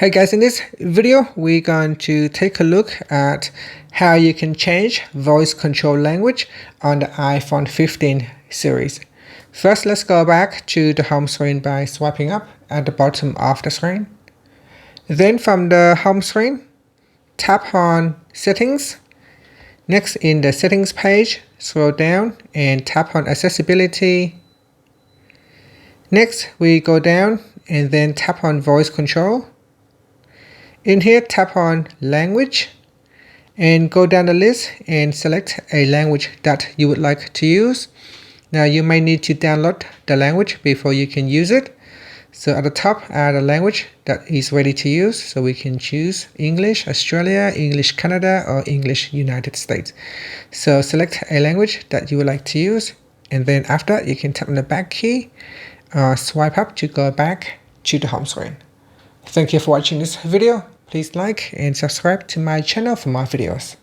Hey guys, in this video, we're going to take a look at how you can change voice control language on the iPhone 15 series. First, let's go back to the home screen by swiping up at the bottom of the screen. Then from the home screen, tap on Settings. Next, in the Settings page, scroll down and tap on Accessibility. Next, we go down and then tap on Voice Control. In here, tap on Language and go down the list and select a language that you would like to use. Now you may need to download the language before you can use it. So at the top, add a language that is ready to use. So we can choose English Australia, English Canada, or English United States. So select a language that you would like to use. And then after, you can tap on the back key, swipe up to go back to the home screen. Thank you for watching this video. Please like and subscribe to my channel for more videos.